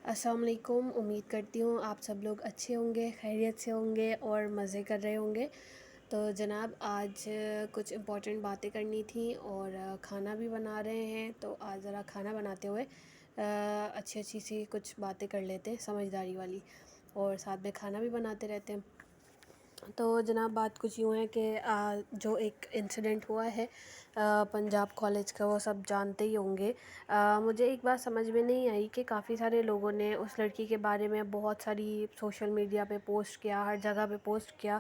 السلام علیکم. امید کرتی ہوں آپ سب لوگ اچھے ہوں گے، خیریت سے ہوں گے اور مزے کر رہے ہوں گے. تو جناب آج کچھ امپورٹنٹ باتیں کرنی تھیں اور کھانا بھی بنا رہے ہیں. تو آج ذرا کھانا بناتے ہوئے اچھی سی کچھ باتیں کر لیتے ہیں سمجھداری والی، اور ساتھ میں کھانا بھی بناتے رہتے ہیں. تو جناب بات کچھ یوں ہے کہ جو ایک انسیڈنٹ ہوا ہے پنجاب کالج کا، وہ سب جانتے ہی ہوں گے. مجھے ایک بات سمجھ میں نہیں آئی کہ کافی سارے لوگوں نے اس لڑکی کے بارے میں بہت ساری سوشل میڈیا پہ پوسٹ کیا، ہر جگہ پہ پوسٹ کیا.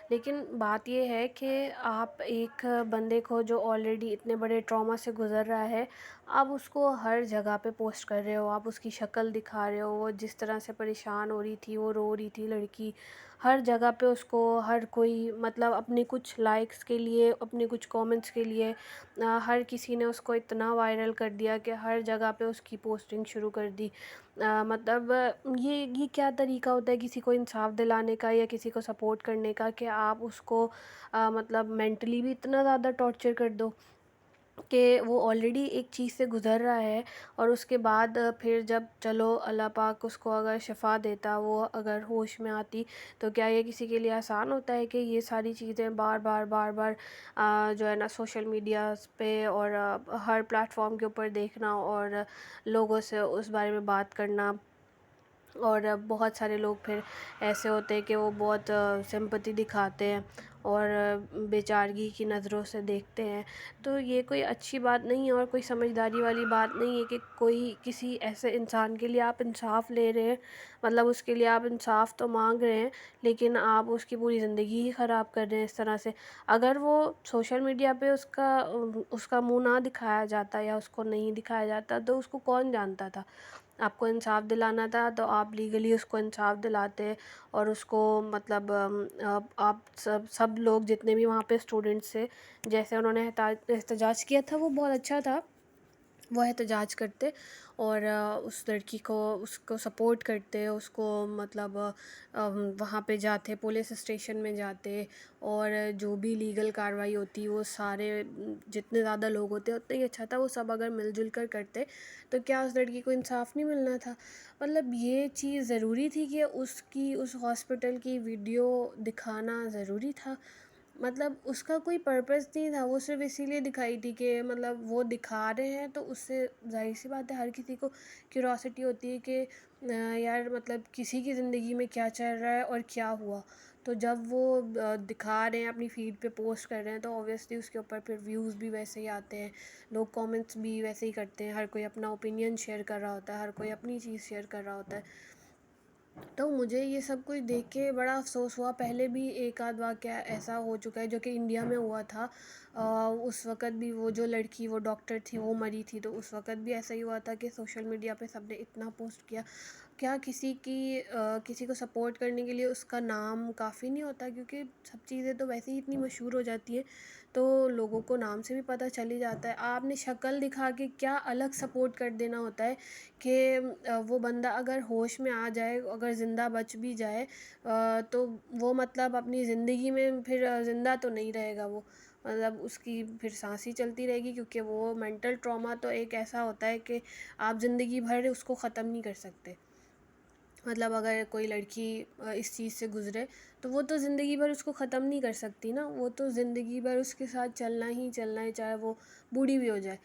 لیکن بات یہ ہے کہ آپ ایک بندے کو جو آلریڈی اتنے بڑے ٹراما سے گزر رہا ہے، آپ اس کو ہر جگہ پہ پوسٹ کر رہے ہو، آپ اس کی شکل دکھا رہے ہو. وہ جس طرح سے پریشان ہو رہی تھی، وہ رو رہی تھی لڑکی، ہر جگہ پہ اس کو ہر کوئی مطلب اپنے کچھ لائکس کے لیے، اپنے کچھ کامنٹس کے لیے ہر کسی نے اس کو اتنا وائرل کر دیا کہ ہر جگہ پہ اس کی پوسٹنگ شروع کر دی. مطلب یہ کیا طریقہ ہوتا ہے کسی کو انصاف دلانے کا یا کسی کو سپورٹ کرنے کا، کہ آپ اس کو مطلب مینٹلی بھی اتنا زیادہ ٹارچر کر دو کہ وہ آلریڈی ایک چیز سے گزر رہا ہے. اور اس کے بعد پھر جب چلو اللہ پاک اس کو اگر شفا دیتا، وہ اگر ہوش میں آتی، تو کیا یہ کسی کے لیے آسان ہوتا ہے کہ یہ ساری چیزیں بار بار جو ہے نا سوشل میڈیاز پہ اور ہر پلیٹ فارم کے اوپر دیکھنا اور لوگوں سے اس بارے میں بات کرنا. اور بہت سارے لوگ پھر ایسے ہوتے ہیں کہ وہ بہت سمپتی دکھاتے ہیں اور بیچارگی کی نظروں سے دیکھتے ہیں. تو یہ کوئی اچھی بات نہیں ہے اور کوئی سمجھداری والی بات نہیں ہے کہ کوئی کسی ایسے انسان کے لیے آپ انصاف لے رہے ہیں، مطلب اس کے لیے آپ انصاف تو مانگ رہے ہیں لیکن آپ اس کی پوری زندگی ہی خراب کر رہے ہیں اس طرح سے. اگر وہ سوشل میڈیا پہ اس کا منہ نہ دکھایا جاتا یا اس کو نہیں دکھایا جاتا تو اس کو کون جانتا تھا. آپ کو انصاف دلانا تھا تو آپ لیگلی اس کو انصاف دلاتے، اور اس کو مطلب آپ سب لوگ جتنے بھی وہاں پہ اسٹوڈنٹس تھے، جیسے انہوں نے احتجاج کیا تھا وہ بہت اچھا تھا. وہ احتجاج کرتے اور اس لڑکی کو اس کو سپورٹ کرتے، اس کو مطلب وہاں پہ جاتے، پولیس اسٹیشن میں جاتے، اور جو بھی لیگل کارروائی ہوتی وہ سارے جتنے زیادہ لوگ ہوتے اتنا ہی اچھا تھا. وہ سب اگر مل جل کر کرتے تو کیا اس لڑکی کو انصاف نہیں ملنا تھا؟ مطلب یہ چیز ضروری تھی کہ اس ہاسپٹل کی ویڈیو دکھانا ضروری تھا؟ مطلب اس کا کوئی پرپس نہیں تھا، وہ صرف اسی لیے دکھائی تھی کہ مطلب وہ دکھا رہے ہیں تو اس سے ظاہر سی بات ہے ہر کسی کو کیوریاسٹی ہوتی ہے کہ یار مطلب کسی کی زندگی میں کیا چل رہا ہے اور کیا ہوا. تو جب وہ دکھا رہے ہیں، اپنی فیڈ پہ پوسٹ کر رہے ہیں، تو اوبویسلی اس کے اوپر پھر ویوز بھی ویسے ہی آتے ہیں، لوگ کامنٹس بھی ویسے ہی کرتے ہیں، ہر کوئی اپنا اوپینین شیئر کر رہا ہوتا ہے، ہر کوئی اپنی چیز شیئر کر رہا ہوتا ہے. تو مجھے یہ سب کچھ دیکھ کے بڑا افسوس ہوا. پہلے بھی ایک آدھ واقعہ ایسا ہو چکا ہے جو کہ انڈیا میں ہوا تھا. اس وقت بھی وہ جو لڑکی، وہ ڈاکٹر تھی، وہ مری تھی، تو اس وقت بھی ایسا ہی ہوا تھا کہ سوشل میڈیا پہ سب نے اتنا پوسٹ کیا. کیا کسی کو سپورٹ کرنے کے لیے اس کا نام کافی نہیں ہوتا؟ کیونکہ سب چیزیں تو ویسے ہی اتنی مشہور ہو جاتی ہیں تو لوگوں کو نام سے بھی پتہ چل ہی جاتا ہے. آپ نے شکل دکھا کے کیا الگ سپورٹ کر دینا ہوتا ہے کہ وہ بندہ اگر ہوش میں آ جائے، اگر زندہ بچ بھی جائے تو وہ مطلب اپنی زندگی میں پھر زندہ تو نہیں رہے گا، وہ مطلب اس کی پھر سانس ہی چلتی رہے گی. کیونکہ وہ مینٹل ٹراما تو ایک ایسا ہوتا ہے کہ آپ زندگی بھر اس کو ختم نہیں کر سکتے. مطلب اگر کوئی لڑکی اس چیز سے گزرے تو وہ تو زندگی بھر اس کو ختم نہیں کر سکتی نا، وہ تو زندگی بھر اس کے ساتھ چلنا ہی ہے، چاہے وہ بوڑھی بھی ہو جائے.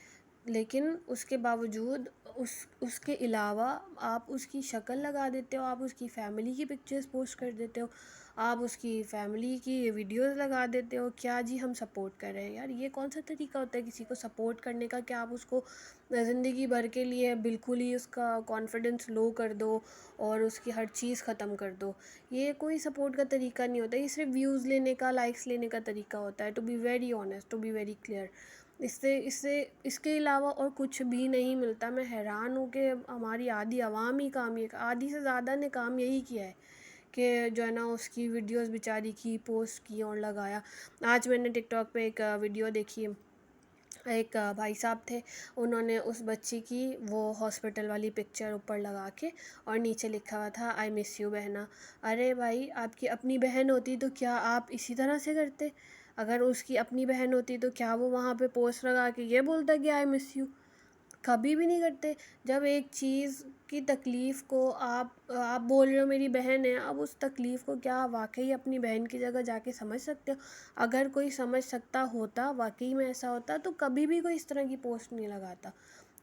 لیکن اس کے باوجود اس کے علاوہ آپ اس کی شکل لگا دیتے ہو، آپ اس کی فیملی کی پکچرز پوسٹ کر دیتے ہو، آپ اس کی فیملی کی ویڈیوز لگا دیتے ہو. کیا جی ہم سپورٹ کر رہے ہیں؟ یار یہ کون سا طریقہ ہوتا ہے کسی کو سپورٹ کرنے کا کہ آپ اس کو زندگی بھر کے لیے بالکل ہی اس کا کانفیڈنس لو کر دو اور اس کی ہر چیز ختم کر دو؟ یہ کوئی سپورٹ کا طریقہ نہیں ہوتا، یہ صرف ویوز لینے کا، لائکس لینے کا طریقہ ہوتا ہے. To be very honest, to be very clear, اس کے علاوہ اور کچھ بھی نہیں ملتا. میں حیران ہوں کہ ہماری آدھی عوام ہی آدھی سے زیادہ نے کام یہی کیا ہے کہ جو ہے نا اس کی ویڈیوز بیچاری کی پوسٹ کی اور لگایا. آج میں نے ٹک ٹاک پہ ایک ویڈیو دیکھی، ایک بھائی صاحب تھے، انہوں نے اس بچی کی وہ ہاسپٹل والی پکچر اوپر لگا کے اور نیچے لکھا ہوا تھا آئی مس یو بہنا. ارے بھائی، آپ کی اپنی بہن ہوتی تو کیا آپ اسی طرح سے کرتے؟ اگر اس کی اپنی بہن ہوتی تو کیا وہ وہاں پہ پوسٹ لگا کے یہ بولتا کہ آئی مس یو؟ کبھی بھی نہیں کرتے. جب ایک چیز کی تکلیف کو آپ بول رہے ہو میری بہن ہے، اب اس تکلیف کو کیا واقعی اپنی بہن کی جگہ جا کے سمجھ سکتے ہو؟ اگر کوئی سمجھ سکتا ہوتا، واقعی میں ایسا ہوتا، تو کبھی بھی کوئی اس طرح کی پوسٹ نہیں لگاتا،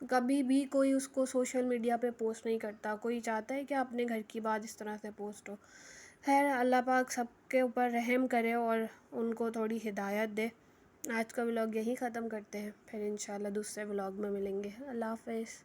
کبھی بھی کوئی اس کو سوشل میڈیا پہ پوسٹ نہیں کرتا. کوئی چاہتا ہے کہ اپنے گھر کی بات اس طرح سے پوسٹ ہو. خیر، اللہ پاک سب کے اوپر رحم کرے اور ان کو تھوڑی ہدایت دے. آج کا ولاگ یہی ختم کرتے ہیں، پھر انشاءاللہ دوسرے ولاگ میں ملیں گے. اللہ حافظ.